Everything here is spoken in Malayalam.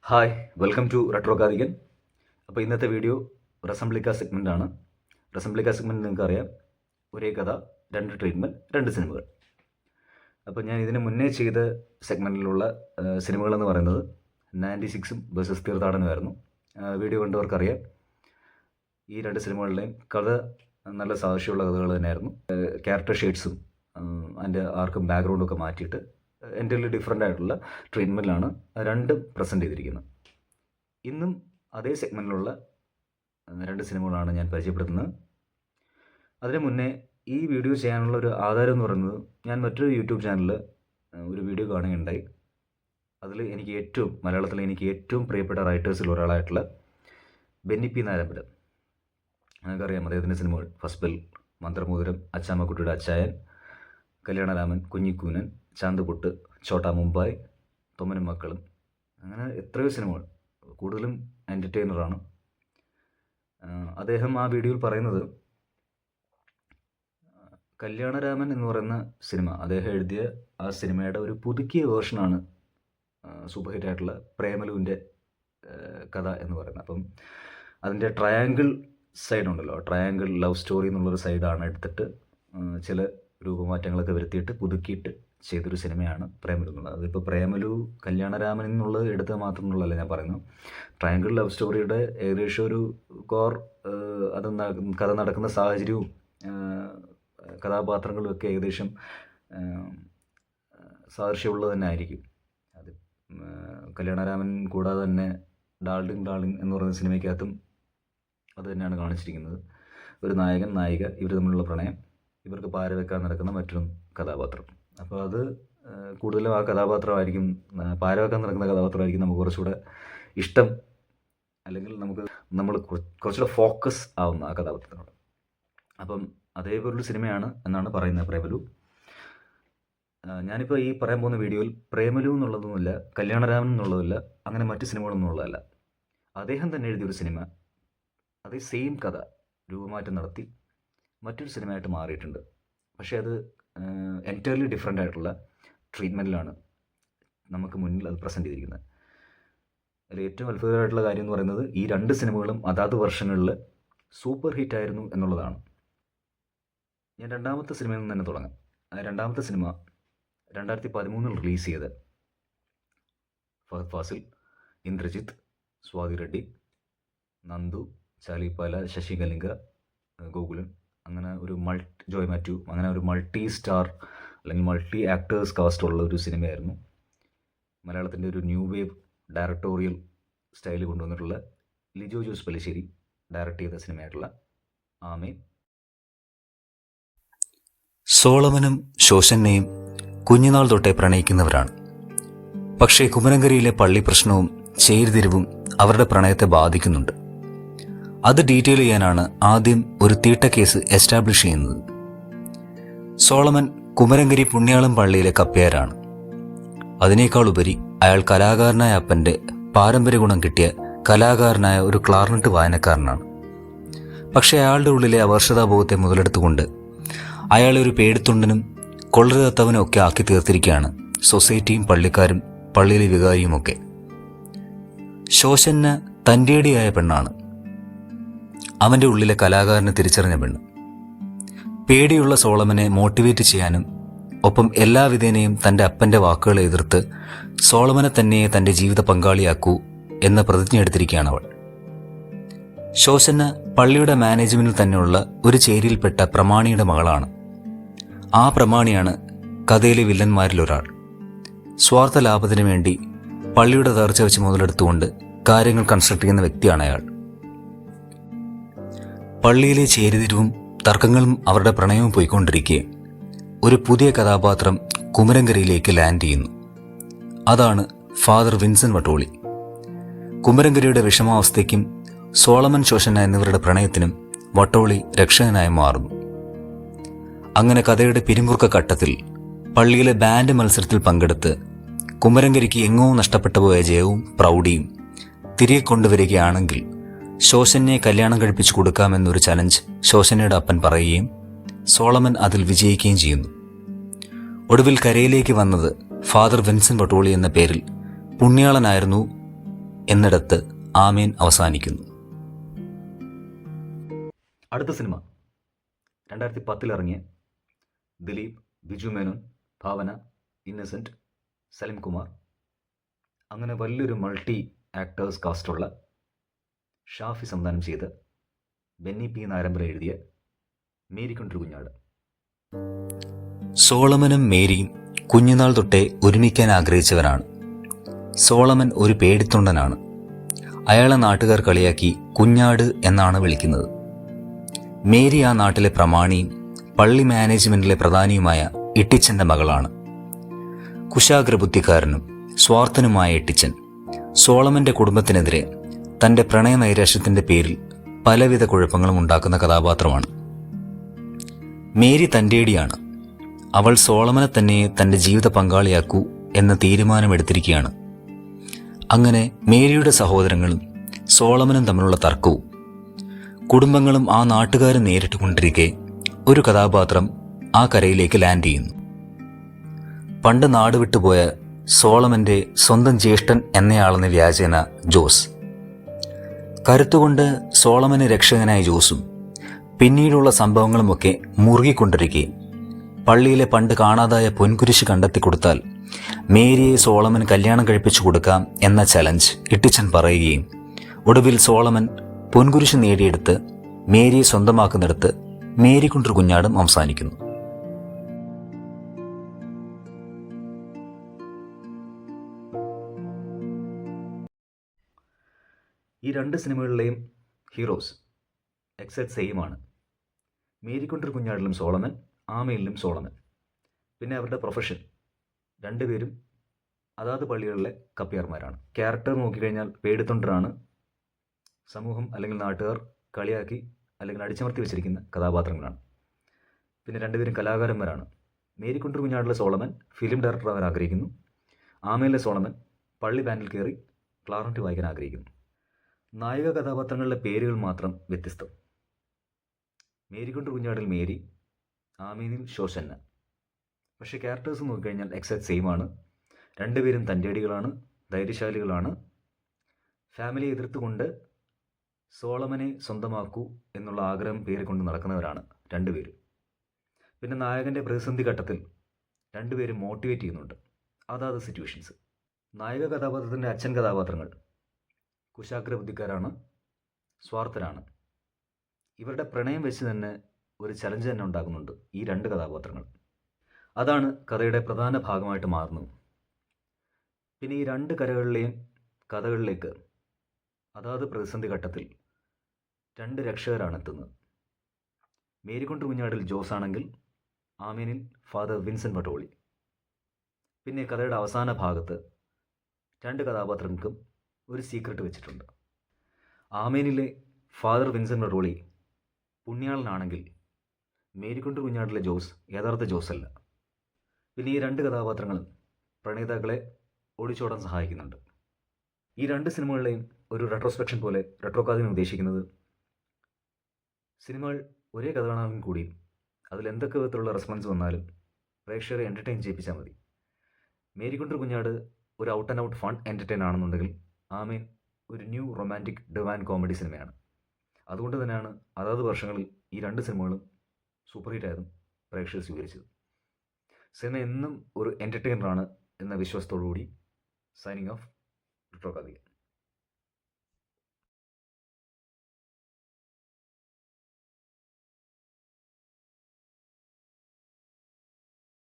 ഹായ് വെൽക്കം ടു റെട്രോ കാതികൻ. അപ്പോൾ ഇന്നത്തെ വീഡിയോ റസംബ്ലിക്ക സെഗ്മെൻ്റാണ്. റസംബ്ലിക്ക സെഗ്മെൻറ്റ് നിങ്ങൾക്കറിയാം, ഒരേ കഥ, രണ്ട് ട്രീറ്റ്മെൻറ്റ്, രണ്ട് സിനിമകൾ. അപ്പോൾ ഞാൻ ഇതിന് മുന്നേ ചെയ്ത സെഗ്മെൻറ്റിലുള്ള സിനിമകളെന്ന് പറയുന്നത് 96ഉം വേഴ്സസ് തീർത്ഥാടനമായിരുന്നു. വീഡിയോ കണ്ടവർക്കറിയാം, ഈ രണ്ട് സിനിമകളിലെയും കഥ നല്ല സാദൃശ്യമുള്ള കഥകൾ തന്നെയായിരുന്നു. ക്യാരക്ടർ ഷെയ്ഡ്സും അതിൻ്റെ ആർക്കും ബാക്ക്ഗ്രൗണ്ടും ഒക്കെ മാറ്റിയിട്ട് എൻ്റർലി ഡിഫറെൻ്റ് ആയിട്ടുള്ള ട്രീറ്റ്മെൻറ്റിലാണ് രണ്ടും പ്രസൻറ്റ് ചെയ്തിരിക്കുന്നത്. ഇന്നും അതേ സെഗ്മെൻറ്റിലുള്ള രണ്ട് സിനിമകളാണ് ഞാൻ പരിചയപ്പെടുത്തുന്നത്. അതിന് മുന്നേ ഈ വീഡിയോ ചെയ്യാനുള്ള ഒരു ആധാരം എന്ന് പറയുന്നത്, ഞാൻ മറ്റൊരു യൂട്യൂബ് ചാനലിൽ ഒരു വീഡിയോ കാണുകയുണ്ടായി. അതിൽ മലയാളത്തിലെ എനിക്ക് ഏറ്റവും പ്രിയപ്പെട്ട റൈറ്റേഴ്സിൽ ഒരാളായിട്ടുള്ള ബെന്നി പി നാരായണപുരം, നിങ്ങൾക്കറിയാം അദ്ദേഹത്തിൻ്റെ സിനിമകൾ ഫസ്റ്റ് ബെൽ, മന്ത്രമോതിരം, അച്ചാമ്മക്കുട്ടിയുടെ അച്ചായൻ, കല്യാണരാമൻ, കുഞ്ഞിക്കൂനൻ, ചാന്തുപൊട്ട്, ഛോട്ടാ മുംബൈ, തൊമ്മനും മക്കളും, അങ്ങനെ എത്രയോ സിനിമകൾ. കൂടുതലും എൻ്റർടൈനറാണ് അദ്ദേഹം. ആ വീഡിയോയിൽ പറയുന്നത്, കല്യാണരാമൻ എന്ന് പറയുന്ന സിനിമ, അദ്ദേഹം എഴുതിയ ആ സിനിമയുടെ ഒരു പുതുക്കിയ വേർഷനാണ് സൂപ്പർ ഹിറ്റായിട്ടുള്ള പ്രേമലുവിൻ്റെ കഥ എന്ന് പറയുന്നത്. അപ്പം അതിൻ്റെ ട്രയാങ്കിൾ സൈഡുണ്ടല്ലോ, ട്രയാങ്കിൾ ലവ് സ്റ്റോറി എന്നുള്ളൊരു സൈഡാണ് എടുത്തിട്ട് ചില രൂപമാറ്റങ്ങളൊക്കെ വരുത്തിയിട്ട് പുതുക്കിയിട്ട് ചെയ്തൊരു സിനിമയാണ് പ്രേമലു എന്നുള്ളത്. അതിപ്പോൾ പ്രേമലു കല്യാണരാമൻ എന്നുള്ളത് എടുത്ത് മാത്രമുള്ളതല്ല ഞാൻ പറയുന്നത്. ട്രയാങ്കിൾ ലവ് സ്റ്റോറിയുടെ ഏകദേശം ഒരു കോർ, കഥ നടക്കുന്ന സാഹചര്യവും കഥാപാത്രങ്ങളും ഒക്കെ ഏകദേശം സാദൃശ്യമുള്ളത് തന്നെ ആയിരിക്കും. അത് കല്യാണരാമൻ കൂടാതെ തന്നെ ഡാർലിംഗ് എന്ന് പറയുന്ന സിനിമയ്ക്കകത്തും അത് തന്നെയാണ് കാണിച്ചിരിക്കുന്നത്. ഒരു നായകൻ, നായിക, ഇവർ തമ്മിലുള്ള പ്രണയം, ഇവർക്ക് പാര വെക്കാൻ നടക്കുന്ന മറ്റൊരു കഥാപാത്രം. അപ്പോൾ അത് കൂടുതലും ആ കഥാപാത്രമായിരിക്കും, പാര വെക്കാൻ നടക്കുന്ന കഥാപാത്രമായിരിക്കും നമുക്ക് കുറച്ചുകൂടെ ഇഷ്ടം, അല്ലെങ്കിൽ നമ്മൾ കുറച്ചുകൂടെ ഫോക്കസ് ആവുന്ന ആ കഥാപാത്രത്തിനോട്. അപ്പം അതേപോലൊരു സിനിമയാണ് എന്നാണ് പറയുന്നത് പ്രേമലു. ഞാനിപ്പോൾ ഈ പറയാൻ പോകുന്ന വീഡിയോയിൽ പ്രേമലു എന്നുള്ളതൊന്നുമില്ല, കല്യാണരാമൻ എന്നുള്ളതല്ല, അങ്ങനെ മറ്റ് സിനിമകളൊന്നും ഉള്ളതല്ല. അദ്ദേഹം തന്നെ എഴുതിയൊരു സിനിമ, അതേ സെയിം കഥ രൂപമാറ്റം നടത്തി മറ്റൊരു സിനിമയായിട്ട് മാറിയിട്ടുണ്ട്. പക്ഷേ അത് എൻറ്റയർലി ഡിഫറെൻ്റ് ആയിട്ടുള്ള ട്രീറ്റ്മെൻറ്റിലാണ് നമുക്ക് മുന്നിൽ അത് പ്രസൻറ്റ് ചെയ്തിരിക്കുന്നത്. അതിൽ ഏറ്റവും അത്ഭുതകരമായിട്ടുള്ള കാര്യം എന്ന് പറയുന്നത്, ഈ രണ്ട് സിനിമകളും അതാത് വർഷങ്ങളിൽ സൂപ്പർ ഹിറ്റായിരുന്നു എന്നുള്ളതാണ്. ഞാൻ രണ്ടാമത്തെ സിനിമയിൽ നിന്ന് തന്നെ തുടങ്ങാം. രണ്ടാമത്തെ സിനിമ 2013 റിലീസ് ചെയ്ത ഫഹദ് ഫാസിൽ, ഇന്ദ്രജിത്ത്, സ്വാതി റെഡ്ഡി, നന്ദു, ചാലിപ്പാല, ശശി കലിംഗ, ഗോകുലൻ, അങ്ങനെ ഒരു ജോയ് മാത്യു, അങ്ങനെ ഒരു മൾട്ടി സ്റ്റാർ അല്ലെങ്കിൽ മൾട്ടി ആക്ടേഴ്സ് കാസ്റ്റ് ഉള്ള ഒരു സിനിമയായിരുന്നു. മലയാളത്തിൻ്റെ ഒരു ന്യൂ വേവ് ഡയറക്ടോറിയൽ സ്റ്റൈൽ കൊണ്ടുവന്നിട്ടുള്ള ലിജോ ജോസ് പല്ലിശ്ശേരി ഡയറക്റ്റ് ചെയ്ത സിനിമയായിട്ടുള്ള ആമേൻ. സോളമനും ശോശന്നയും കുഞ്ഞുനാൾ തൊട്ടേ പ്രണയിക്കുന്നവരാണ്. പക്ഷേ കുമരങ്കരയിലെ പള്ളി പ്രശ്നവും ചേരിതിരിവും അവരുടെ പ്രണയത്തെ ബാധിക്കുന്നുണ്ട്. അത് ഡീറ്റെയിൽ ചെയ്യാനാണ് ആദ്യം ഒരു തീട്ട കേസ് എസ്റ്റാബ്ലിഷ് ചെയ്യുന്നത്. സോളമൻ കുമരങ്കരി പുണ്യാളം പള്ളിയിലെ കപ്പ്യാരാണ്. അതിനേക്കാൾ ഉപരി അയാൾ കലാകാരനായ അപ്പൻ്റെ പാരമ്പര്യ ഗുണം കിട്ടിയ കലാകാരനായ ഒരു ക്ലാർനെറ്റ് വായനക്കാരനാണ്. പക്ഷേ അയാളുടെ ഉള്ളിലെ അവർഷതാബോധത്തെ മുതലെടുത്തുകൊണ്ട് അയാളെ ഒരു പേടിത്തൊണ്ടനും കൊള്ളരുതാത്തവനും ഒക്കെ ആക്കി തീർത്തിരിക്കുകയാണ് സൊസൈറ്റിയും പള്ളിക്കാരും പള്ളിയിലെ വികാരിയുമൊക്കെ. ശോശന്ന തൻ്റേടിയായ പെണ്ണാണ്, അവൻ്റെ ഉള്ളിലെ കലാകാരനെ തിരിച്ചറിഞ്ഞ പെണ്ണ്. പേടിയുള്ള സോളമനെ മോട്ടിവേറ്റ് ചെയ്യാനും ഒപ്പം എല്ലാവിധേനയും തൻ്റെ അപ്പൻ്റെ വാക്കുകളെ എതിർത്ത് സോളമനെ തന്നെ തൻ്റെ ജീവിത പങ്കാളിയാക്കൂ എന്ന പ്രതിജ്ഞ എടുത്തിരിക്കുകയാണ് അവൾ. ശോശന്ന പള്ളിയുടെ മാനേജ്മെന്റിൽ തന്നെയുള്ള ഒരു ചേരിയിൽപ്പെട്ട പ്രമാണിയുടെ മകളാണ്. ആ പ്രമാണിയാണ് കഥയിലെ വില്ലന്മാരിലൊരാൾ. സ്വാർത്ഥ ലാഭത്തിനു വേണ്ടി പള്ളിയുടെ തകർച്ച വെച്ച് മുതലെടുത്തുകൊണ്ട് കാര്യങ്ങൾ കൺസ്ട്രക്ട് ചെയ്യുന്ന വ്യക്തിയാണ് അയാൾ. പള്ളിയിലെ ചേരിതിരിവും തർക്കങ്ങളും അവരുടെ പ്രണയവും പോയിക്കൊണ്ടിരിക്കെ ഒരു പുതിയ കഥാപാത്രം കുമരങ്കരയിലേക്ക് ലാൻഡ് ചെയ്യുന്നു. അതാണ് ഫാദർ വിൻസെന്റ് വട്ടോളി. കുമരങ്കരയുടെ വിഷമാവസ്ഥയ്ക്കും സോളമൻ, ശോശന്ന എന്നിവരുടെ പ്രണയത്തിനും വട്ടോളി രക്ഷകനായി മാറുന്നു. അങ്ങനെ കഥയുടെ പിരിമുറുക്ക ഘട്ടത്തിൽ പള്ളിയിലെ ബാൻഡ് മത്സരത്തിൽ പങ്കെടുത്ത് കുമരങ്കരിക്ക് എങ്ങോ നഷ്ടപ്പെട്ടു പോയ ജയവും പ്രൗഢിയും തിരികെ കൊണ്ടുവരികയാണെങ്കിൽ ശോശന്നയെ കല്യാണം കഴിപ്പിച്ചു കൊടുക്കാമെന്നൊരു ചലഞ്ച് ശോശന്നയുടെ അപ്പൻ പറയുകയും സോളമൻ അതിൽ വിജയിക്കുകയും ചെയ്യുന്നു. ഒടുവിൽ കരയിലേക്ക് വന്നത് ഫാദർ വിൻസെന്റ് വട്ടോളി എന്ന പേരിൽ പുണ്യാളനായിരുന്നു എന്നിടത്ത് ആമേൻ അവസാനിക്കുന്നു. അടുത്ത സിനിമ 2010 ഇറങ്ങിയ ദിലീപ്, ബിജു മേനോൻ, ഭാവന, ഇന്നസെൻറ്റ്, സലിം കുമാർ അങ്ങനെ വലിയൊരു മൾട്ടി ആക്ടേഴ്സ് കാസ്റ്റുള്ള ഷാഫി സംവിധാനം ചെയ്ത് ബെന്നി പി നായരമ്പല എഴുതിയ മേരിക്കൊണ്ടൊരു കുഞ്ഞാട്. സോളമനും മേരിയും കുഞ്ഞുനാൾ തൊട്ടേ ഒരുമിക്കാൻ ആഗ്രഹിച്ചവരാണ്. സോളമൻ ഒരു പേടിത്തൊണ്ടനാണ്. അയാളെ നാട്ടുകാർ കളിയാക്കി കുഞ്ഞാട് എന്നാണ് വിളിക്കുന്നത്. മേരി ആ നാട്ടിലെ പ്രമാണിയും പള്ളി മാനേജ്മെന്റിലെ പ്രധാനിയുമായ ഇട്ടിച്ചന്റെ മകളാണ്. കുശാഗ്രബുദ്ധിക്കാരനും സ്വാർത്ഥനുമായ ഇട്ടിച്ചൻ സോളമന്റെ കുടുംബത്തിനെതിരെ തന്റെ പ്രണയ നൈരാശ്യത്തിന്റെ പേരിൽ പലവിധ കുഴപ്പങ്ങളും ഉണ്ടാക്കുന്ന കഥാപാത്രമാണ്. മേരി തന്റേടിയാണ്. അവൾ സോളമനെ തന്നെ തന്റെ ജീവിത പങ്കാളിയാക്കൂ എന്ന തീരുമാനമെടുത്തിരിക്കുകയാണ്. അങ്ങനെ മേരിയുടെ സഹോദരങ്ങളും സോളമനും തമ്മിലുള്ള തർക്കവും കുടുംബങ്ങളും ആ നാട്ടുകാരും നേരിട്ടുകൊണ്ടിരിക്കെ ഒരു കഥാപാത്രം ആ കരയിലേക്ക് ലാൻഡ് ചെയ്യുന്നു. പണ്ട് നാട് വിട്ടുപോയ സോളമന്റെ സ്വന്തം ജ്യേഷ്ഠൻ എന്നയാളെന്ന വ്യാജേന ജോസ്. കരുത്തുകൊണ്ട് സോളമന് രക്ഷകനായ ജോസും പിന്നീടുള്ള സംഭവങ്ങളുമൊക്കെ മുറുകിക്കൊണ്ടിരിക്കെ പള്ളിയിലെ പണ്ട് കാണാതായ പൊൻകുരിശ് കണ്ടെത്തി കൊടുത്താൽ മേരിയെ സോളമൻ കല്യാണം കഴിപ്പിച്ചു കൊടുക്കാം എന്ന ചലഞ്ച് ഇട്ടിച്ചൻ പറയുകയും ഒടുവിൽ സോളമൻ പൊൻകുരിശ് നേടിയെടുത്ത് മേരിയെ സ്വന്തമാക്കുന്നിടത്ത് മേരിക്കൊണ്ടൊരു കുഞ്ഞാടും അവസാനിക്കുന്നു. ഈ രണ്ട് സിനിമകളിലെയും ഹീറോസ് എക്സാക്ട് സെയിം ആണ്. മേരിക്കൊണ്ടൊരു കുഞ്ഞാടിലും സോളമൻ, ആമയിലും സോളമൻ. പിന്നെ അവരുടെ പ്രൊഫഷൻ രണ്ടുപേരും അതാത് പള്ളികളിലെ കപ്പിയാർമാരാണ്. ക്യാരക്ടർ നോക്കിക്കഴിഞ്ഞാൽ പേടിത്തൊണ്ടരാണ്. സമൂഹം അല്ലെങ്കിൽ നാട്ടുകാർ കളിയാക്കി അല്ലെങ്കിൽ അടിച്ചമർത്തി വെച്ചിരിക്കുന്ന കഥാപാത്രങ്ങളാണ്. പിന്നെ രണ്ടുപേരും കലാകാരന്മാരാണ്. മേരിക്കൊണ്ടൊരു കുഞ്ഞാടിലെ സോളമൻ ഫിലിം ഡയറക്ടർ ആകാൻ ആഗ്രഹിക്കുന്നു. ആമയിലെ സോളമൻ പള്ളി ബാൻഡിൽ കയറി ക്ലാർനെറ്റ് വായിക്കാൻ ആഗ്രഹിക്കുന്നു. നായിക കഥാപാത്രങ്ങളുടെ പേരുകൾ മാത്രം വ്യത്യസ്തം. മേരിക്കൊണ്ടൊരു കുഞ്ഞാടിൽ മേരി, ആമീനിൽ ശോശന്ന. പക്ഷേ ക്യാരക്ടേഴ്സ് നോക്കിക്കഴിഞ്ഞാൽ എക്സാക്ട് സെയിം ആണ്. രണ്ടുപേരും തൻ്റെടികളാണ്, ധൈര്യശാലികളാണ്. ഫാമിലിയെ എതിർത്തുകൊണ്ട് സോളമനെ സ്വന്തമാക്കൂ എന്നുള്ള ആഗ്രഹം പേരിക്കൊണ്ട് നടക്കുന്നവരാണ് രണ്ടുപേരും. പിന്നെ നായകൻ്റെ പ്രതിസന്ധി ഘട്ടത്തിൽ രണ്ടുപേരും മോട്ടിവേറ്റ് ചെയ്യുന്നുണ്ട് അതാത് സിറ്റുവേഷൻസ്. നായിക കഥാപാത്രത്തിൻ്റെ അച്ഛൻ കഥാപാത്രങ്ങൾ കുശാഗ്രബുദ്ധിക്കാരാണ്, സ്വാർത്ഥരാണ്. ഇവരുടെ പ്രണയം വെച്ച് തന്നെ ഒരു ചലഞ്ച് തന്നെ ഉണ്ടാകുന്നുണ്ട് ഈ രണ്ട് കഥാപാത്രങ്ങൾ. അതാണ് കഥയുടെ പ്രധാന ഭാഗമായിട്ട് മാറുന്നത്. പിന്നെ ഈ രണ്ട് കരകളിലെയും കഥകളിലേക്ക് അതാത് പ്രതിസന്ധി ഘട്ടത്തിൽ രണ്ട് രക്ഷകരാണ് എത്തുന്നത്. മേരിക്കൊണ്ടൊരു കുഞ്ഞാടിൽ ജോസ് ആണെങ്കിൽ ആമീനിൽ ഫാദർ വിൻസെൻ്റ് പട്ടോളി. പിന്നെ കഥയുടെ അവസാന ഭാഗത്ത് രണ്ട് കഥാപാത്രങ്ങൾക്കും ഒരു സീക്രട്ട് വെച്ചിട്ടുണ്ട്. ആമീനിലെ ഫാദർ വിൻസെൻ്റ് പട്ടോളി പുണ്യാളനാണെങ്കിൽ മേരിക്കൊണ്ടൊരു കുഞ്ഞാടിലെ ജോസ് യഥാർത്ഥ ജോസ് അല്ല. പിന്നെ ഈ രണ്ട് കഥാപാത്രങ്ങളും പ്രണയിതാക്കളെ ഓടിച്ചോടാൻ സഹായിക്കുന്നുണ്ട്. ഈ രണ്ട് സിനിമകളിലെയും ഒരു റെട്രോസ്പെക്ഷൻ പോലെ റെട്രോകാദിന് ഉദ്ദേശിക്കുന്നത് സിനിമകൾ ഒരേ കഥ കാണാനും കൂടി അതിലെന്തൊക്കെ വിധത്തിലുള്ള റെസ്പോൺസ് വന്നാലും പ്രേക്ഷകരെ എൻ്റർടൈൻ ചെയ്യിപ്പിച്ചാൽ മതി. മേരിക്കൊണ്ടൊരു കുഞ്ഞാട് ഒരു out and out fun entertain ആണെന്നുണ്ടെങ്കിൽ ആമീൻ ഒരു ന്യൂ റൊമാൻറ്റിക് ഡിവൈൻ കോമഡി സിനിമയാണ്. അതുകൊണ്ട് തന്നെയാണ് അതാത് വർഷങ്ങളിൽ ഈ രണ്ട് സിനിമകളും സൂപ്പർ ഹിറ്റായതും പ്രേക്ഷകർ സ്വീകരിച്ചത്. സിനിമ എന്നും ഒരു എൻ്റർടൈനറാണ് എന്ന വിശ്വാസത്തോടു കൂടി സൈനിങ് ഓഫ് റെട്രോകാദികൻ.